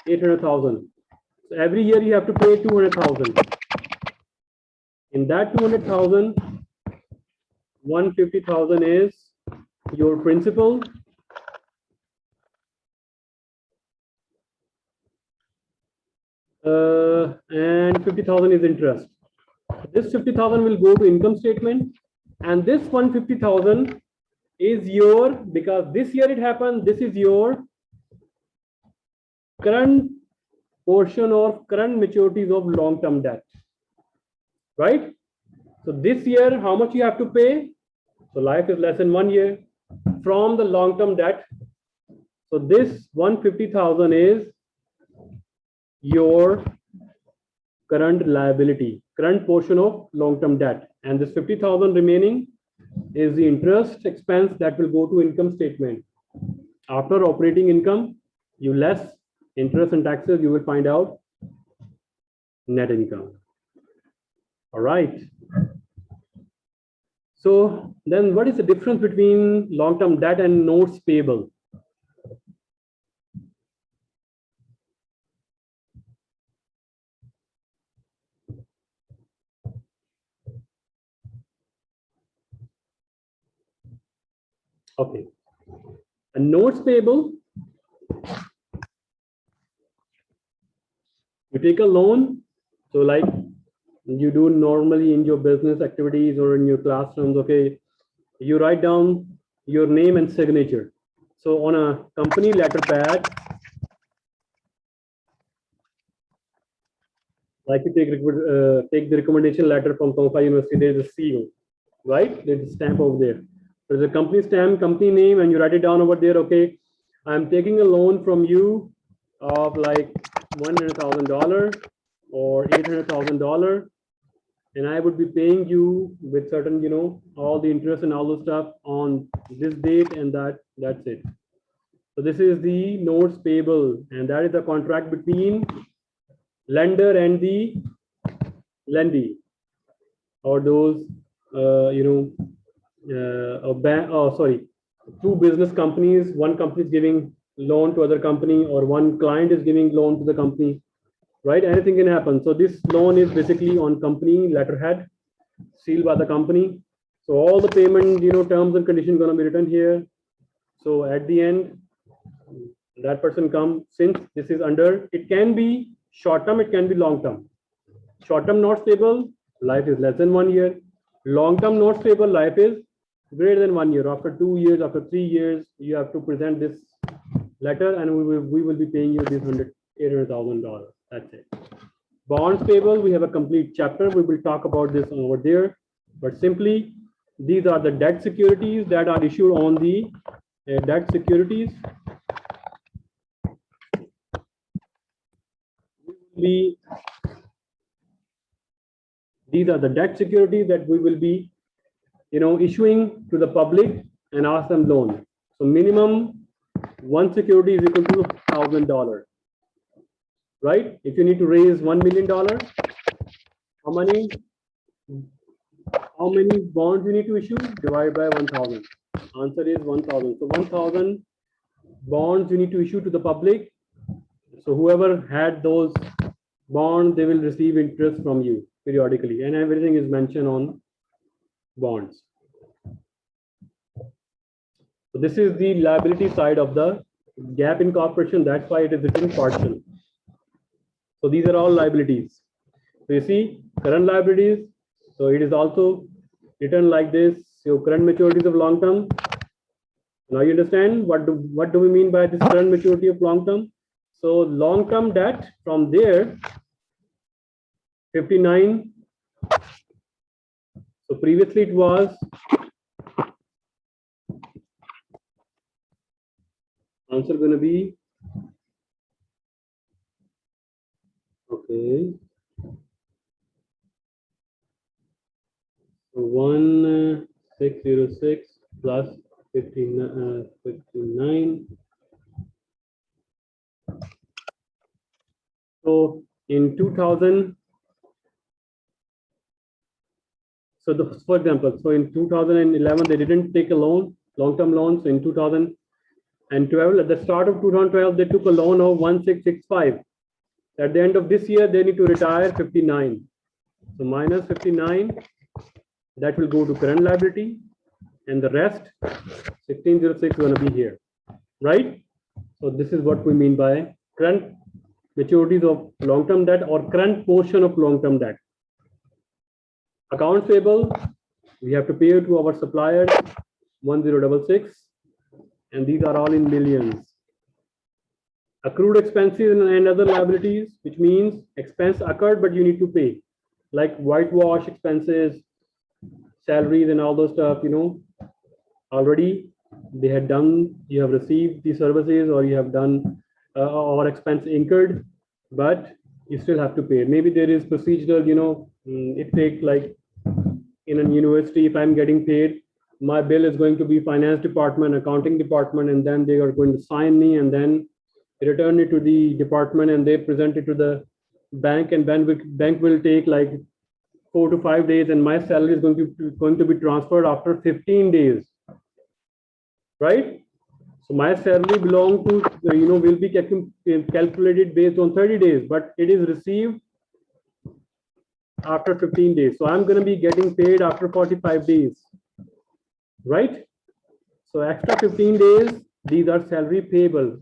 800,000. So every year you have to pay 200,000. In that 200,000, 150,000 is your principal, and 50,000 is interest. This 50,000 will go to income statement, and this 150,000 is your, because this year it happened, this is your current portion of current maturities of long-term debt, right? So this year, how much you have to pay? So life is less than 1 year from the long-term debt. So this 150,000 is your current liability, current portion of long-term debt, and this 50,000 remaining is the interest expense that will go to income statement. After operating income, you less interest and taxes, you will find out net income. All right. So then what is the difference between long-term debt and notes payable? Okay. A notes payable, you take a loan, so like you do normally in your business activities or in your classrooms, okay, you write down your name and signature. So on a company letter pad, like you take the recommendation letter from Donghua University, there is a seal, right? There's a stamp over there. There's a company stamp, company name, and you write it down over there, okay, I'm taking a loan from you of like $100,000 or $800,000, and I would be paying you with certain, you know, all the interest and all the stuff on this date, and that's it. So this is the notes payable, and that is the contract between lender and the lendee, or those two business companies. One company is giving loan to other company, or one client is giving loan to the company, right? Anything can happen. So this loan is basically on company letterhead, sealed by the company. So all the payment, you know, terms and conditions going to be written here. So at the end, that person comes, since this is under, it can be short term, it can be long term. Short term notes payable, life is less than 1 year. Long term notes payable, life is greater than 1 year. After 2 years, after 3 years, you have to present this letter, and we will be paying you this $800,000. That's it. Bonds payable, we have a complete chapter. We will talk about this over there. But simply, these are the debt securities that are issued on the debt securities. These are the debt securities that we will be, you know, issuing to the public and ask them loan. So minimum one security is equal to $1,000, right? If you need to raise $1 million, how many bonds you need to issue? Divide by 1,000. Answer is 1,000. So 1,000 bonds you need to issue to the public. So whoever had those bonds, they will receive interest from you periodically, and everything is mentioned on bonds. So this is the liability side of the GAAP incorporation. That's why it is written partial. So these are all liabilities. So you see current liabilities. So it is also written like this. So current maturities of long term. Now you understand what do we mean by this current maturity of long term? So long term debt from there, 59. So previously it was, answer going to be, okay, so 1606 plus 59. So in 2000, so for example, so in 2011 they didn't take a loan, long-term loans. So in 2012 And 12, at the start of 2012, they took a loan of 1665. At the end of this year, they need to retire 59. So minus 59, that will go to current liability, and the rest 1606 is going to be here, right? So this is what we mean by current maturities of long-term debt or current portion of long-term debt. Accounts payable, we have to pay to our suppliers 1066, and these are all in millions. Accrued expenses and other liabilities, which means expense occurred but you need to pay, like whitewash expenses, salaries, and all those stuff. Already they had done, you have received the services, or you have done or expense incurred, but you still have to pay. Maybe there is procedural, it takes, like in a university, if I'm getting paid, my bill is going to be finance department, accounting department, and then they are going to sign me, and then return it to the department, and they present it to the bank, and bank will take like 4 to 5 days, and my salary is going to be transferred after 15 days, right? So my salary belong to, will be calculated based on 30 days, but it is received after 15 days. So I'm going to be getting paid after 45 days, right? So extra 15 days, these are salary payable.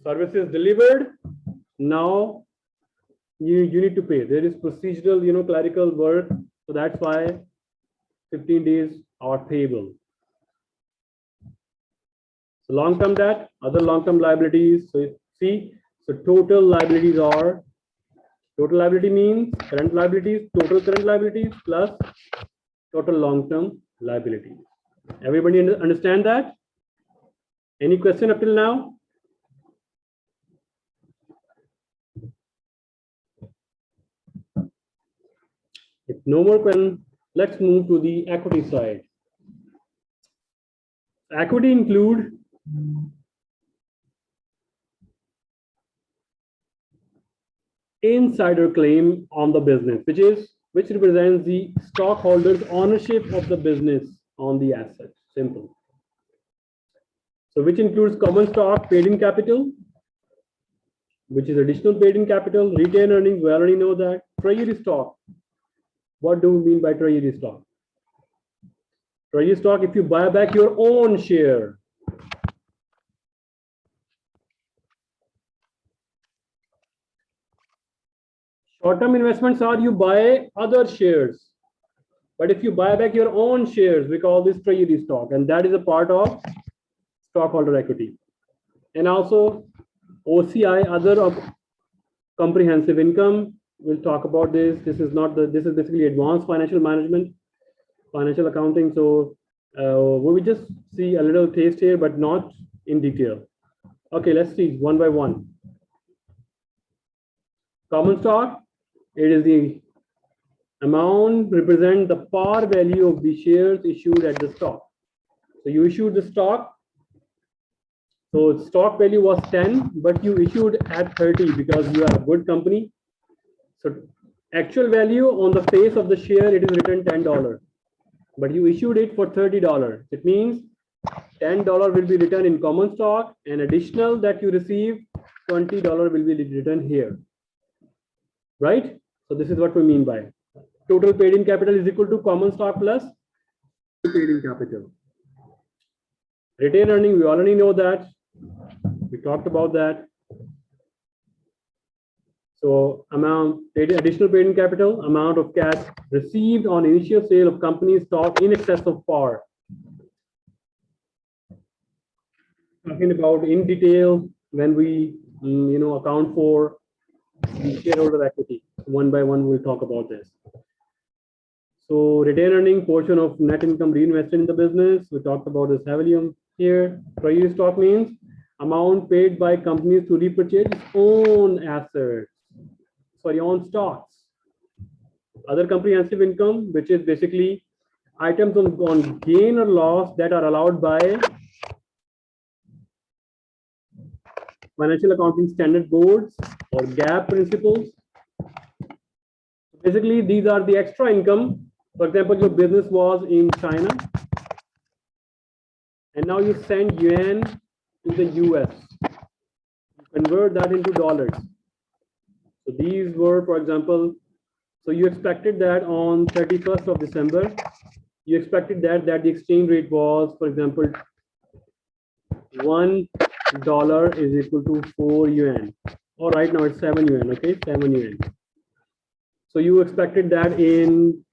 Services delivered, now you need to pay. There is procedural, clerical work, so that's why 15 days are payable. So long-term debt, other long-term liabilities. So see, so total liabilities are, total liability means current liabilities, total current liabilities plus total long-term liabilities. Everybody understand that? Any question up till now? If no more question, let's move to the equity side. Equity include insider claim on the business, which represents the stockholders' ownership of the business on the asset. Simple. So which includes common stock paid in capital, which is additional paid in capital, retained earnings, we already know that. Treasury stock. What do we mean by treasury stock? Treasury stock, if you buy back your own share. Short-term investments are you buy other shares. But if you buy back your own shares, we call this treasury stock, and that is a part of stockholder equity. And also OCI, other comprehensive income. We'll talk about this. This is basically advanced financial management, financial accounting. So we will just see a little taste here, but not in detail. Okay, let's see one by one. Common stock, it is the amount represent the par value of the shares issued at the stock. So you issued the stock. So stock value was 10, but you issued at 30 because you are a good company. So actual value on the face of the share, it is written $10, but you issued it for $30. It means $10 will be written in common stock, and additional that you receive, $20 will be written here, right? So this is what we mean by total paid in capital is equal to common stock plus paid in capital. Retained earning, we already know that. We talked about that. So amount paid, additional paid in capital, amount of cash received on initial sale of company stock in excess of par. Talking about in detail when we account for the shareholder equity. One by one, we'll talk about this. So retained earning, portion of net income reinvested in the business. We talked about this heavily here. Treasury stock means amount paid by companies to repurchase its own assets, own stocks. Other comprehensive income, which is basically items on gain or loss that are allowed by financial accounting standard boards or GAAP principles. Basically, these are the extra income. For example, your business was in China, and now you send yuan to the US. Convert that into dollars. So these were, for example, so you expected that on 31st of December, you expected that the exchange rate was, for example, $1 is equal to 4 yuan. Or right now it's 7 yuan, okay, 7 yuan. So you expected that in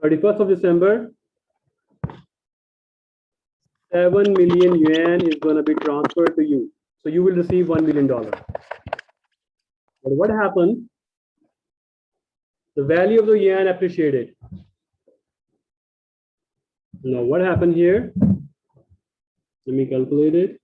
31st of December, 7 million yuan is going to be transferred to you. So you will receive $1 million. But what happened? The value of the yuan appreciated. Now what happened here? Let me calculate it.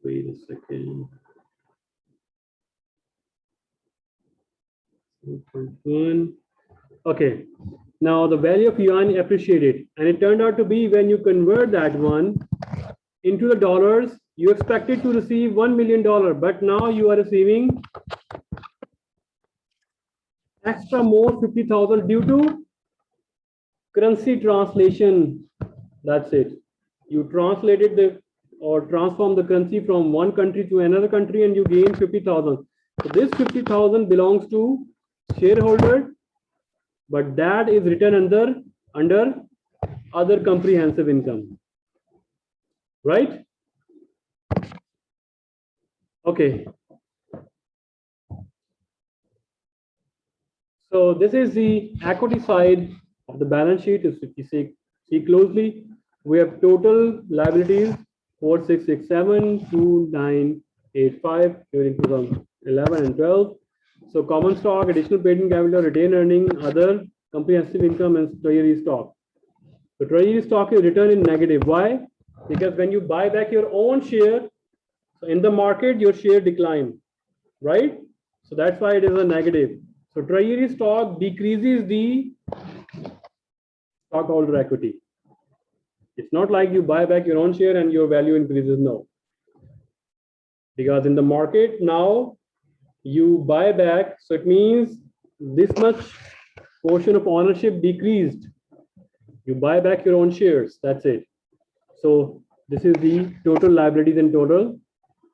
Wait a second. 0.1. Okay. Now the value of yuan appreciated, and it turned out to be when you convert that one into the dollars, you expected to receive $1 million, but now you are receiving extra more 50,000 due to currency translation. That's it. You translated the or transform the currency from one country to another country, and you gain 50,000. So this 50,000 belongs to shareholder, but that is written under other comprehensive income, right? Okay. So this is the equity side of the balance sheet. If you see closely, we have total liabilities 4667 2985 during 2011 and 12. So common stock, additional paid-in capital, retained earning, other comprehensive income, and treasury stock. The treasury stock is written in negative. Why? Because when you buy back your own share, so in the market your share decline, right? So that's why it is a negative. So treasury stock decreases the stockholder equity. It's not like you buy back your own share and your value increases. No. Because in the market now you buy back, so it means this much portion of ownership decreased. You buy back your own shares. That's it. So this is the total liabilities and total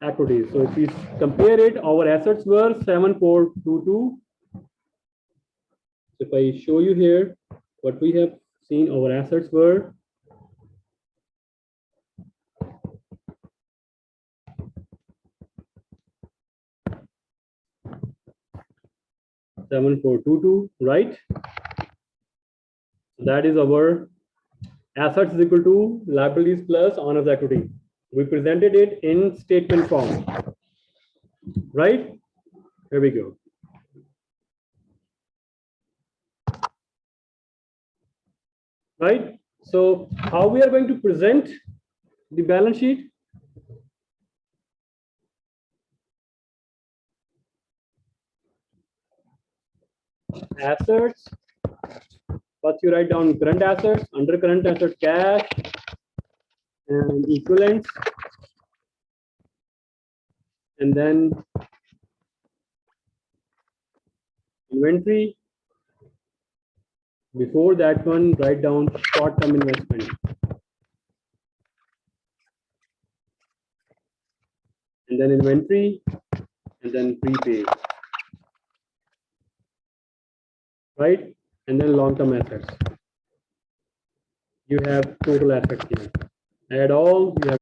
equities. So if we compare it, our assets were 7422. If I show you here what we have seen, our assets were 7422, right? That is our assets is equal to liabilities plus owner's equity. We presented it in statement form, right? Here we go. Right? So how we are going to present the balance sheet? Assets. First you write down current assets, under current assets cash and equivalents, and then inventory. Before that one, write down short-term investment. And then inventory, and then prepaid. Right? And then long-term assets. You have total assets here. Add all, you have